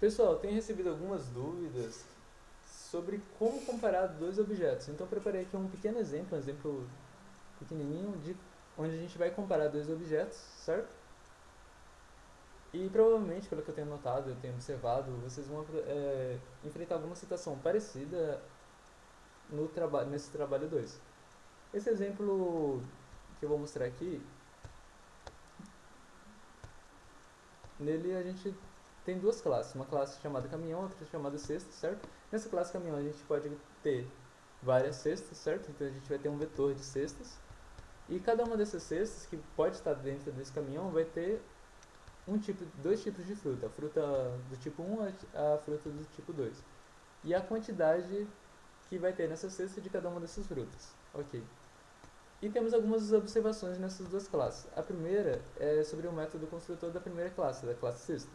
Pessoal, tenho recebido algumas dúvidas sobre como comparar dois objetos. Então preparei aqui um pequeno exemplo, um exemplo pequenininho, de onde a gente vai comparar dois objetos, certo? E provavelmente, pelo que eu tenho notado, eu tenho observado, vocês vão enfrentar alguma situação parecida nesse trabalho 2. Esse exemplo que eu vou mostrar aqui, nele a gente tem duas classes, uma classe chamada caminhão, outra chamada cesta, certo? Nessa classe caminhão a gente pode ter várias cestas, certo? Então a gente vai ter um vetor de cestas, e cada uma dessas cestas que pode estar dentro desse caminhão vai ter dois tipos de fruta, a fruta do tipo 1 a fruta do tipo 2. E a quantidade que vai ter nessa cesta de cada uma dessas frutas. Ok. E temos algumas observações nessas duas classes. A primeira é sobre o método construtor da primeira classe, da classe cesta,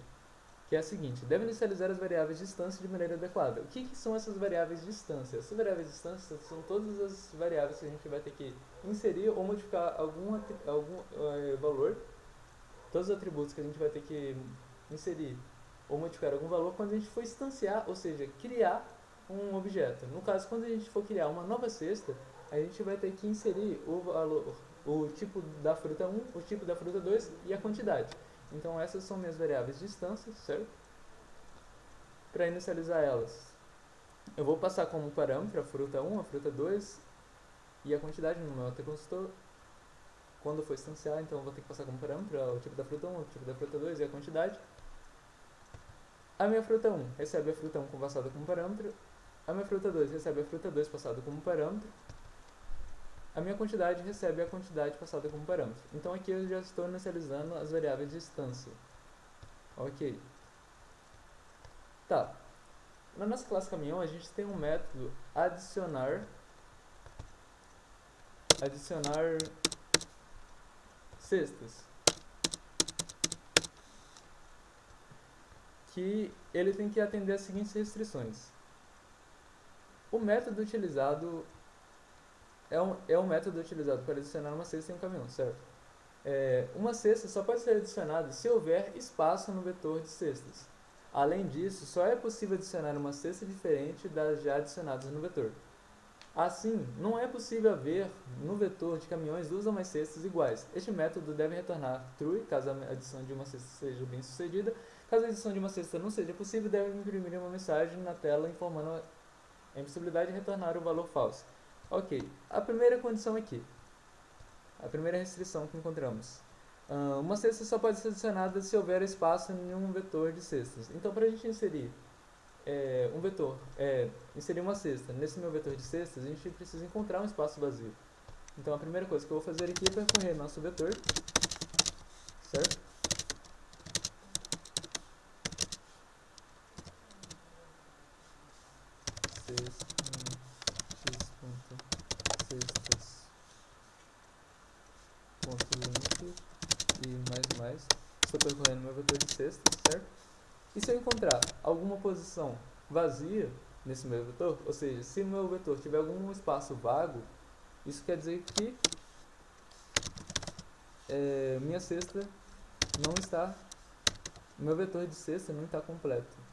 que é a seguinte: deve inicializar as variáveis de distância de maneira adequada. O que são essas variáveis de distância? Essas variáveis de distância são todas as variáveis que a gente vai ter que inserir ou modificar algum valor, todos os atributos que a gente vai ter que inserir ou modificar algum valor quando a gente for instanciar, ou seja, criar um objeto. No caso, quando a gente for criar uma nova cesta, a gente vai ter que inserir o valor, o tipo da fruta 1, o tipo da fruta 2 e a quantidade. Então essas são minhas variáveis de distância, certo? Para inicializar elas, eu vou passar como parâmetro a fruta 1, a fruta 2 e a quantidade no meu autoconstrutor. Quando eu for instanciar, então eu vou ter que passar como parâmetro o tipo da fruta 1, o tipo da fruta 2 e a quantidade. A minha fruta 1 recebe a fruta 1 passada como parâmetro. A minha fruta 2 recebe a fruta 2 passada como parâmetro. A minha quantidade recebe a quantidade passada como parâmetro. Então aqui eu já estou inicializando as variáveis de distância. Ok. Tá. Na nossa classe caminhão a gente tem um método adicionar cestas, que ele tem que atender as seguintes restrições. O método utilizado é um método utilizado para adicionar uma cesta em um caminhão, certo? Uma cesta só pode ser adicionada se houver espaço no vetor de cestas. Além disso, só é possível adicionar uma cesta diferente das já adicionadas no vetor. Assim, não é possível haver no vetor de caminhões duas ou mais cestas iguais. Este método deve retornar true caso a adição de uma cesta seja bem sucedida. Caso a adição de uma cesta não seja possível, deve imprimir uma mensagem na tela informando a impossibilidade de retornar o valor falso. Ok, a primeira condição aqui, a primeira restrição que encontramos. Uma cesta só pode ser adicionada se houver espaço em um vetor de cestas. Então, para a gente inserir inserir uma cesta nesse meu vetor de cestas, a gente precisa encontrar um espaço vazio. Então, a primeira coisa que eu vou fazer aqui é percorrer nosso vetor, certo? Cestas.cestas.length e mais. Estou percorrendo meu vetor de cestas, certo? E se eu encontrar alguma posição vazia nesse meu vetor, ou seja, se o meu vetor tiver algum espaço vago, isso quer dizer que minha cesta não está, meu vetor de cesta não está completo.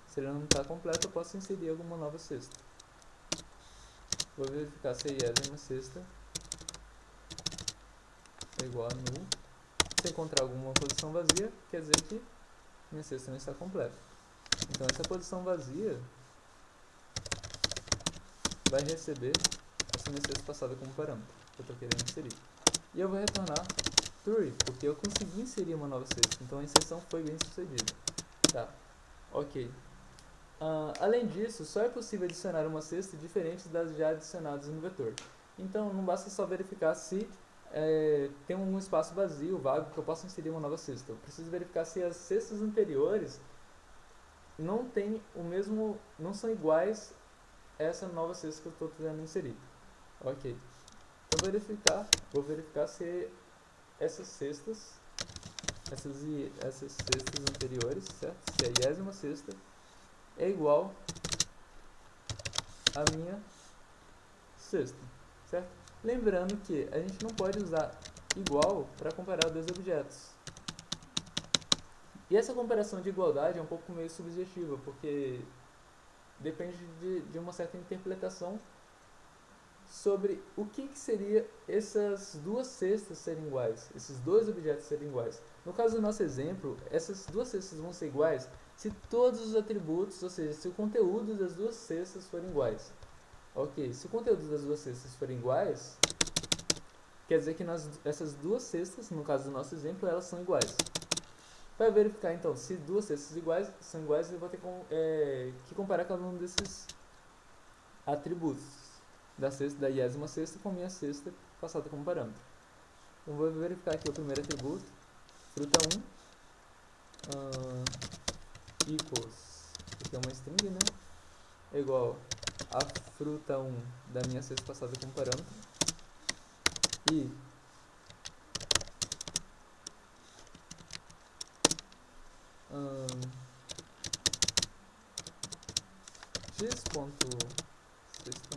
Se ele não está completo, eu posso inserir alguma nova cesta. Vou verificar se a iésima cesta é igual a null. Se encontrar alguma posição vazia, quer dizer que minha cesta não está completa. Então essa posição vazia vai receber essa minha cesta passada como parâmetro que eu estou querendo inserir. E eu vou retornar true, porque eu consegui inserir uma nova cesta. Então a inserção foi bem sucedida. Tá, ok. Além disso, só é possível adicionar uma cesta diferente das já adicionadas no vetor. Então não basta só verificar se tem um espaço vazio, vago, que eu possa inserir uma nova cesta. Eu preciso verificar se as cestas anteriores não tem não são iguais a essa nova cesta que eu estou tentando inserir. Ok. Então vou verificar se essas cestas anteriores, certo? Se a iésima cesta é igual à minha cesta, certo? Lembrando que a gente não pode usar igual para comparar dois objetos. E essa comparação de igualdade é um pouco meio subjetiva, porque depende de uma certa interpretação sobre o que seria essas duas cestas serem iguais, esses dois objetos serem iguais. No caso do nosso exemplo, essas duas cestas vão ser iguais se todos os atributos, ou seja, se o conteúdo das duas cestas forem iguais. Ok, se o conteúdo das duas cestas forem iguais, quer dizer que essas duas cestas, no caso do nosso exemplo, elas são iguais. Para verificar então se duas cestas são iguais, eu vou ter que comparar cada um desses atributos da 20ª com a minha cesta passada como parâmetro. Então vou verificar aqui o primeiro atributo, fruta 1 equals, aqui é uma string, né? É igual a fruta 1 da minha cesta passada como parâmetro e x.cesta,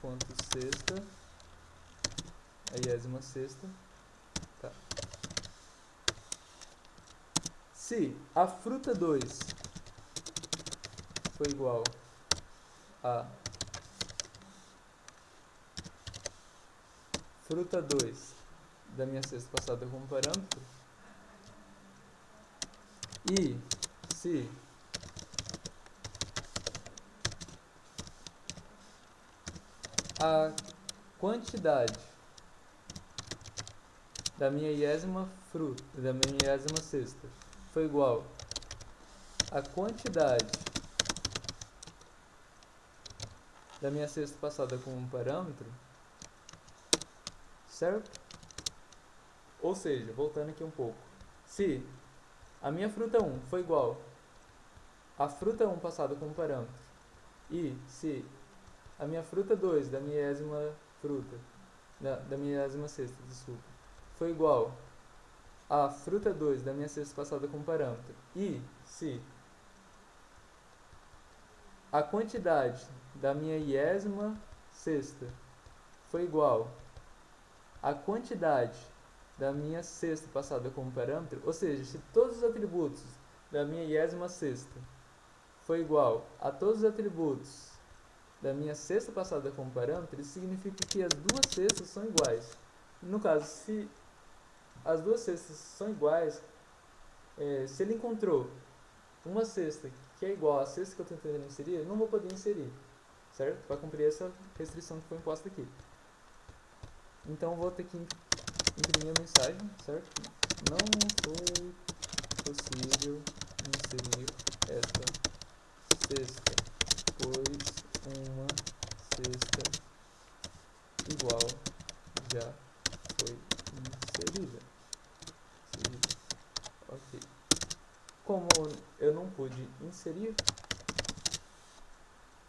x.cesta, a 20ª, tá. Se a fruta 2 for igual a fruta 2 da minha cesta passada como parâmetro, e se a quantidade da minha 20ª foi igual à quantidade da minha cesta passada como parâmetro, certo? Ou seja, voltando aqui um pouco, se a minha fruta 1 foi igual à fruta 1 passada como parâmetro, e se a minha fruta 2 da minha 20ª, desculpa, foi igual à fruta 2 da minha cesta passada como parâmetro, e se a quantidade da minha 20ª foi igual à quantidade da minha cesta passada como parâmetro, ou seja, se todos os atributos da minha 20ª foi igual a todos os atributos da minha cesta passada como parâmetro, isso significa que as duas cestas são iguais. No caso, se as duas cestas são iguais, se ele encontrou uma cesta que é igual à cesta que eu estou tentando inserir, eu não vou poder inserir, certo? Para cumprir essa restrição que foi imposta aqui. Então, eu vou ter que imprimir a mensagem, certo? Não foi possível inserir esta cesta, pois uma cesta igual já foi inserida. Ok. Como eu não pude inserir,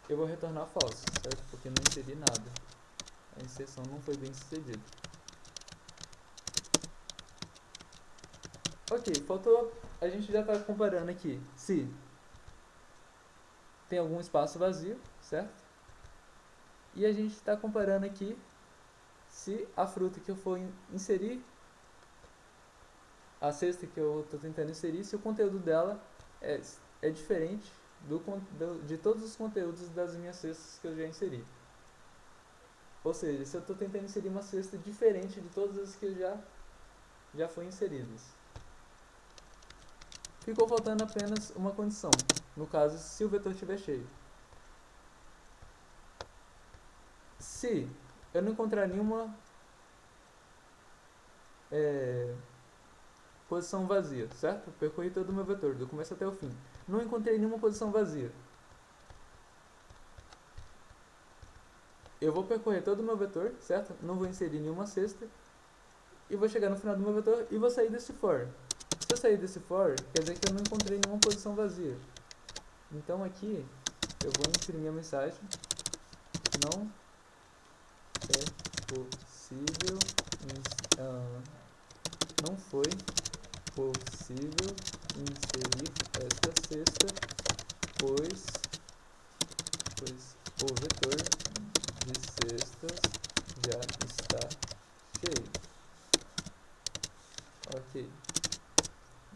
eu vou retornar falso, certo? Porque não inseri nada. A inserção não foi bem sucedida. Ok, faltou... A gente já está comparando aqui se tem algum espaço vazio, certo? E a gente está comparando aqui se a fruta que eu for inserir, a cesta que eu estou tentando inserir, se o conteúdo dela é diferente de todos os conteúdos das minhas cestas que eu já inseri. Ou seja, se eu estou tentando inserir uma cesta diferente de todas as que já foram inseridas. Ficou faltando apenas uma condição, no caso, se o vetor estiver cheio. Se eu não encontrar nenhuma posição vazia, certo? Eu percorri todo o meu vetor, do começo até o fim. Não encontrei nenhuma posição vazia. Eu vou percorrer todo o meu vetor, certo? Não vou inserir nenhuma cesta. E vou chegar no final do meu vetor e vou sair desse for. Se eu sair desse for, quer dizer que eu não encontrei nenhuma posição vazia. Então aqui, eu vou imprimir a mensagem. Não é possível... não foi possível inserir esta cesta, pois o vetor de cestas já está cheio. Ok.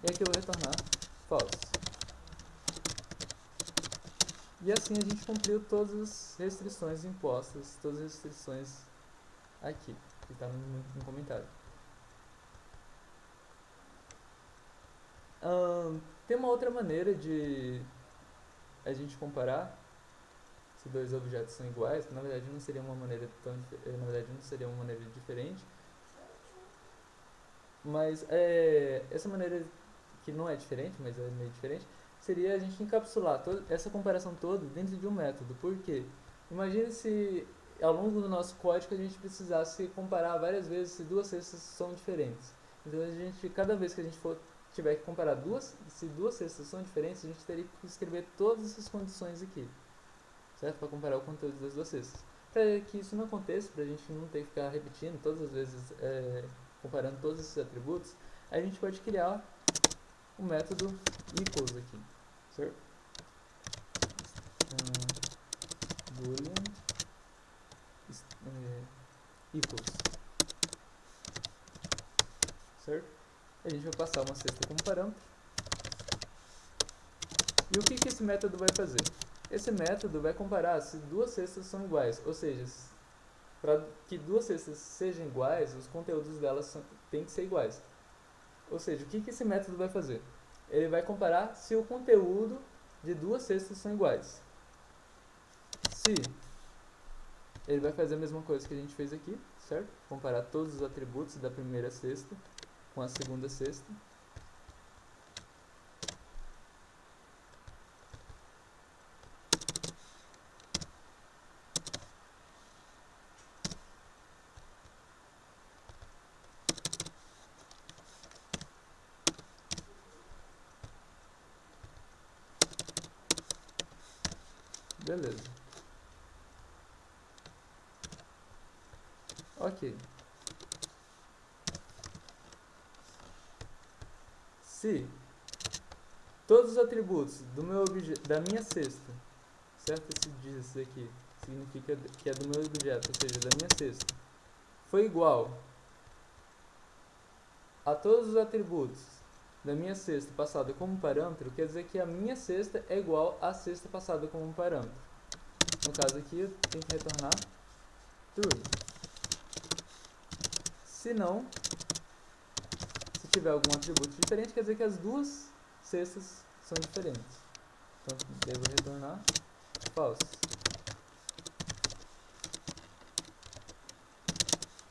E aqui eu vou retornar false. E assim a gente cumpriu todas as restrições impostas, todas as restrições aqui, que está no comentário. Tem uma outra maneira de a gente comparar se dois objetos são iguais. Na verdade não seria uma maneira diferente, mas essa maneira que não é diferente, mas é meio diferente, seria a gente encapsular essa comparação toda dentro de um método. Por quê? Imagine se ao longo do nosso código a gente precisasse comparar várias vezes se duas cestas são diferentes. Então cada vez que a gente tiver que comparar se duas cestas são diferentes, a gente teria que escrever todas essas condições aqui, certo? Para comparar o conteúdo das duas cestas. Para que isso não aconteça, para a gente não ter que ficar repetindo todas as vezes, comparando todos esses atributos, a gente pode criar o método equals aqui, certo? Boolean equals, certo? A gente vai passar uma cesta como parâmetro. E o que esse método vai fazer? Esse método vai comparar se duas cestas são iguais, ou seja, para que duas cestas sejam iguais, os conteúdos delas têm que ser iguais. Ou seja, o que esse método vai fazer? Ele vai comparar se o conteúdo de duas cestas são iguais. Se ele vai fazer a mesma coisa que a gente fez aqui, certo? Comparar todos os atributos da primeira cesta com a segunda cesta. Beleza. Ok. Se todos os atributos da minha cesta, certo? Esse diz aqui significa que é do meu objeto, ou seja, da minha cesta, foi igual a todos os atributos da minha cesta passada como parâmetro, quer dizer que a minha cesta é igual à cesta passada como parâmetro. No caso aqui, eu tenho que retornar true. Se não, se tiver algum atributo diferente, quer dizer que as duas cestas são diferentes. Então, devo retornar false.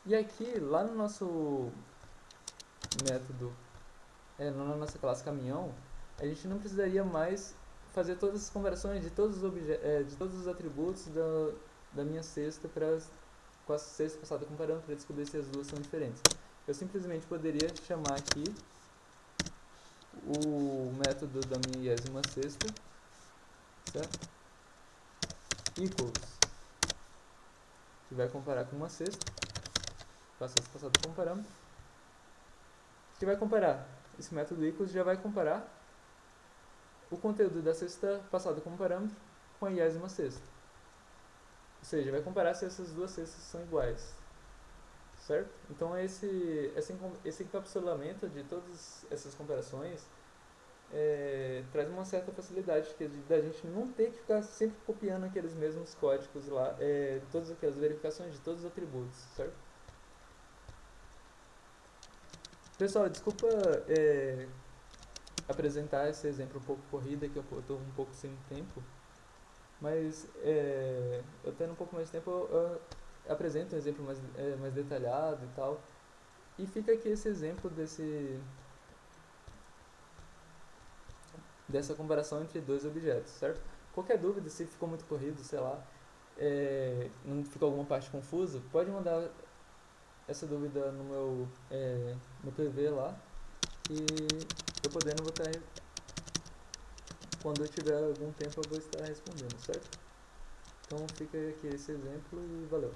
E aqui, lá no nosso método, na nossa classe caminhão, a gente não precisaria mais fazer todas as conversões de todos os atributos da minha cesta com a cesta passada com parâmetro para descobrir se as duas são diferentes. Eu simplesmente poderia chamar aqui o método da minha 20ª, certo? Equals, que vai comparar com uma cesta, com a cesta passada com parâmetro, que vai comparar. Esse método equals já vai comparar o conteúdo da cesta passada como parâmetro com a 20ª. Ou seja, vai comparar se essas duas cestas são iguais, certo? Então esse encapsulamento de todas essas comparações traz uma certa facilidade da gente não ter que ficar sempre copiando aqueles mesmos códigos lá, todas aquelas verificações de todos os atributos, certo? Pessoal, desculpa apresentar esse exemplo um pouco corrido, que eu estou um pouco sem tempo, mas eu tendo um pouco mais de tempo eu apresento um exemplo mais detalhado e tal, e fica aqui esse exemplo dessa comparação entre dois objetos, certo? Qualquer dúvida, se ficou muito corrido, sei lá, não ficou alguma parte confusa, pode mandar essa dúvida no PV lá, e eu podendo vou estar, quando eu tiver algum tempo eu vou estar respondendo, certo? Então fica aqui esse exemplo e valeu.